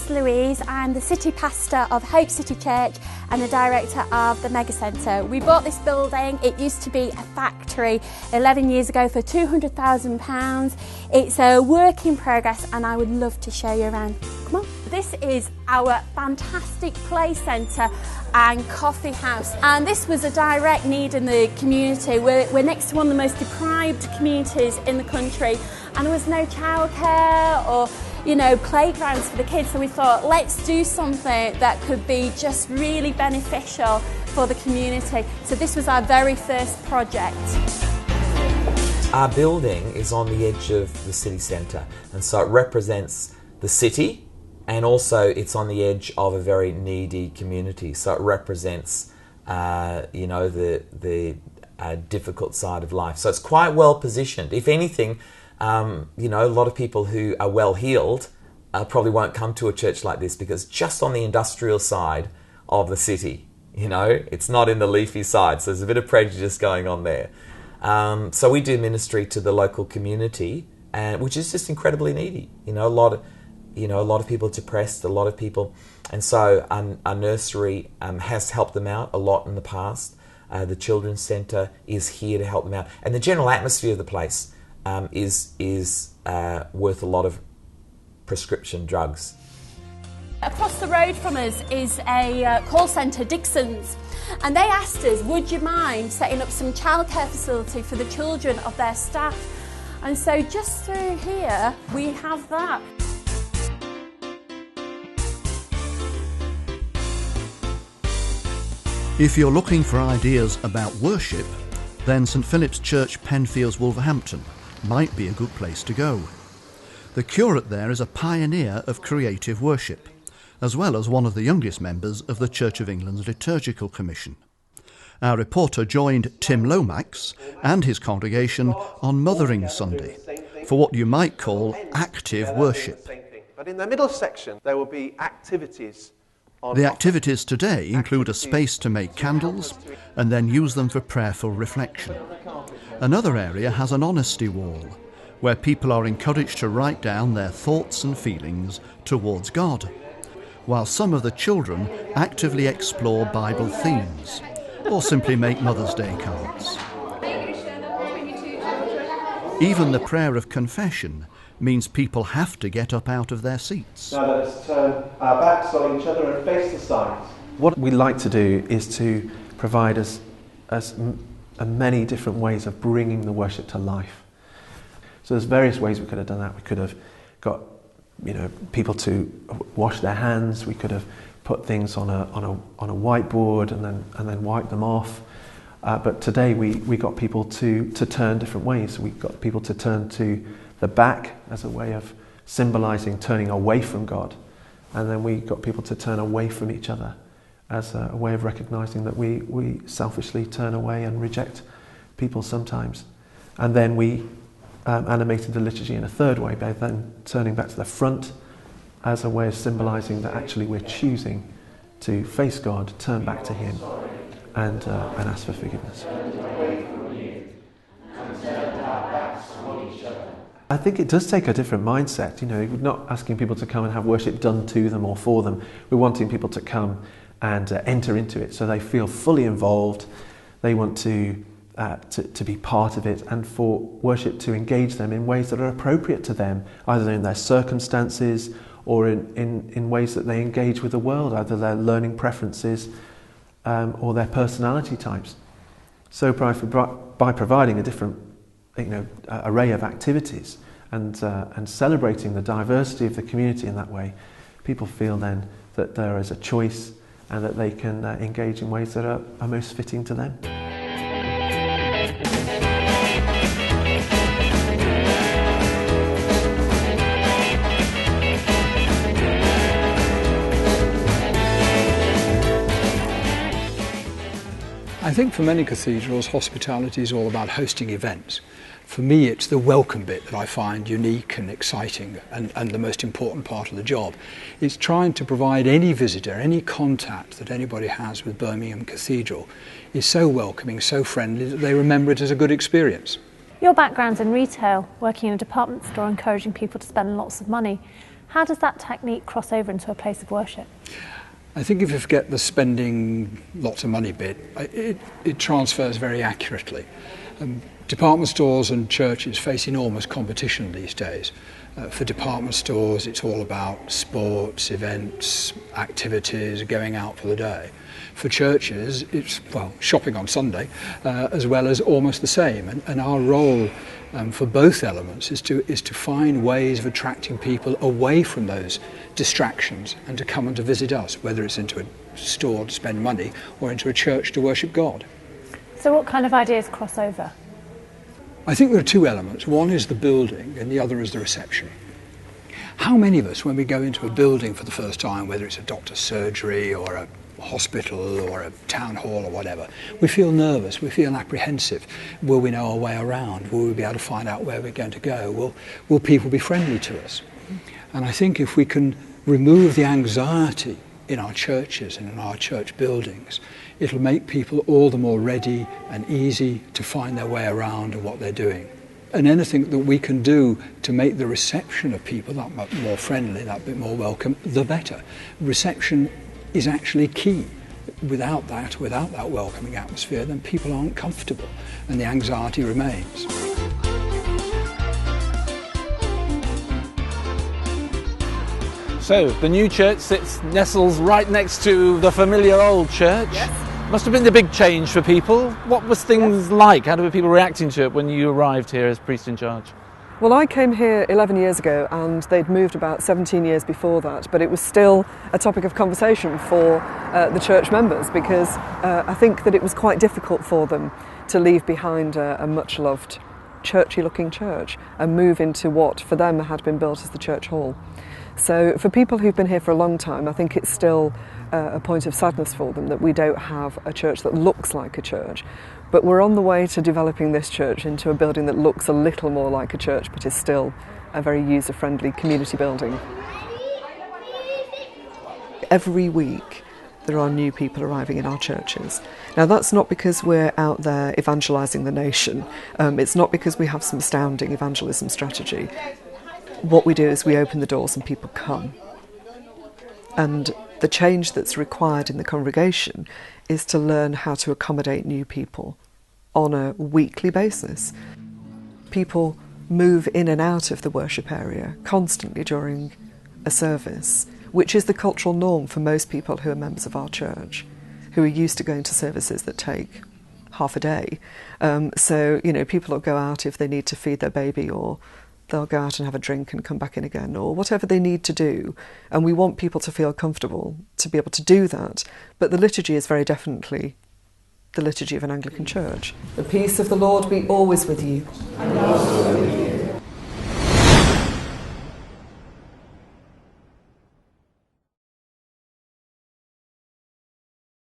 is Louise. I'm the City Pastor of Hope City Church and the Director of the Mega Centre. We bought this building. It used to be a factory 11 years ago for £200,000. It's a work in progress and I would love to show you around. Come on. This is our fantastic play centre and coffee house, and this was a direct need in the community. We're next to one of the most deprived communities in the country, and there was no childcare or playgrounds for the kids, so we thought, let's do something that could be just really beneficial for the community. So this was our very first project. Our building is on the edge of the city centre, and so it represents the city, and also it's on the edge of a very needy community. So it represents, the difficult side of life. So it's quite well positioned. If anything, a lot of people who are well heeled probably won't come to a church like this, because just on the industrial side of the city, it's not in the leafy side. So there's a bit of prejudice going on there. So we do ministry to the local community, which is just incredibly needy. A lot of people depressed, a lot of people, and so our nursery has helped them out a lot in the past. The children's centre is here to help them out, and the general atmosphere of the place is worth a lot of prescription drugs. Across the road from us is a call centre, Dixon's, and they asked us, would you mind setting up some childcare facility for the children of their staff? And so just through here we have that. If you're looking for ideas about worship, then St Philip's Church, Penfields, Wolverhampton might be a good place to go. The curate there is a pioneer of creative worship, as well as one of the youngest members of the Church of England's Liturgical Commission. Our reporter joined Tim Lomax and his congregation on Mothering Sunday for what you might call active worship. But in the middle section there will be activities. The activities today include a space to make candles and then use them for prayerful reflection. Another area has an honesty wall, where people are encouraged to write down their thoughts and feelings towards God, while some of the children actively explore Bible themes, or simply make Mother's Day cards. Even the prayer of confession means people have to get up out of their seats. Now let's turn our backs on each other and face the sides. What we like to do is to provide us many different ways of bringing the worship to life. So there's various ways we could have done that. We could have got people to wash their hands. We could have put things on a whiteboard and then wipe them off. But today we got people to turn different ways. We got people to turn to the back as a way of symbolising turning away from God, and then we got people to turn away from each other as a way of recognising that we selfishly turn away and reject people sometimes. And then we animated the liturgy in a third way by then turning back to the front as a way of symbolising that actually we're choosing to face God, turn back to Him, and ask for forgiveness. I think it does take a different mindset. We're not asking people to come and have worship done to them or for them. We're wanting people to come and enter into it so they feel fully involved. They want to be part of it, and for worship to engage them in ways that are appropriate to them, either in their circumstances or in ways that they engage with the world, either their learning preferences or their personality types. So by providing a different array of activities and celebrating the diversity of the community in that way, people feel then that there is a choice and that they can engage in ways that are most fitting to them. I think for many cathedrals, hospitality is all about hosting events. For me, it's the welcome bit that I find unique and exciting and the most important part of the job. It's trying to provide any visitor, any contact that anybody has with Birmingham Cathedral is so welcoming, so friendly that they remember it as a good experience. Your background's in retail, working in a department store, encouraging people to spend lots of money. How does that technique cross over into a place of worship? I think if you forget the spending lots of money bit, it transfers very accurately. Department stores and churches face enormous competition these days. For department stores, it's all about sports, events, activities, going out for the day. For churches, it's, well, shopping on Sunday, as well as almost the same. And our role for both elements is to find ways of attracting people away from those distractions and to come and to visit us, whether it's into a store to spend money or into a church to worship God. So what kind of ideas cross over? I think there are two elements. One is the building and the other is the reception. How many of us, when we go into a building for the first time, whether it's a doctor's surgery or a hospital or a town hall or whatever, we feel nervous, we feel apprehensive. Will we know our way around? Will we be able to find out where we're going to go? Will people be friendly to us? And I think if we can remove the anxiety in our churches and in our church buildings, it'll make people all the more ready and easy to find their way around and what they're doing. And anything that we can do to make the reception of people that much more friendly, that bit more welcome, the better. Reception is actually key. Without that welcoming atmosphere, then people aren't comfortable and the anxiety remains. So, the new church nestles right next to the familiar old church. Yes. Must have been the big change for people. What was things like? How were people reacting to it when you arrived here as priest in charge? Well, I came here 11 years ago and they'd moved about 17 years before that, but it was still a topic of conversation for the church members because I think that it was quite difficult for them to leave behind a much-loved churchy-looking church and move into what for them had been built as the church hall. So for people who've been here for a long time, I think it's still a point of sadness for them that we don't have a church that looks like a church. But we're on the way to developing this church into a building that looks a little more like a church but is still a very user-friendly community building. Every week there are new people arriving in our churches. Now that's not because we're out there evangelising the nation. It's not because we have some astounding evangelism strategy. What we do is we open the doors and people come. And the change that's required in the congregation is to learn how to accommodate new people on a weekly basis. People move in and out of the worship area constantly during a service, which is the cultural norm for most people who are members of our church, who are used to going to services that take half a day. So, people will go out if they need to feed their baby, or they'll go out and have a drink and come back in again, or whatever they need to do. And we want people to feel comfortable to be able to do that. But the liturgy is very definitely the liturgy of an Anglican church. The peace of the Lord be always with you.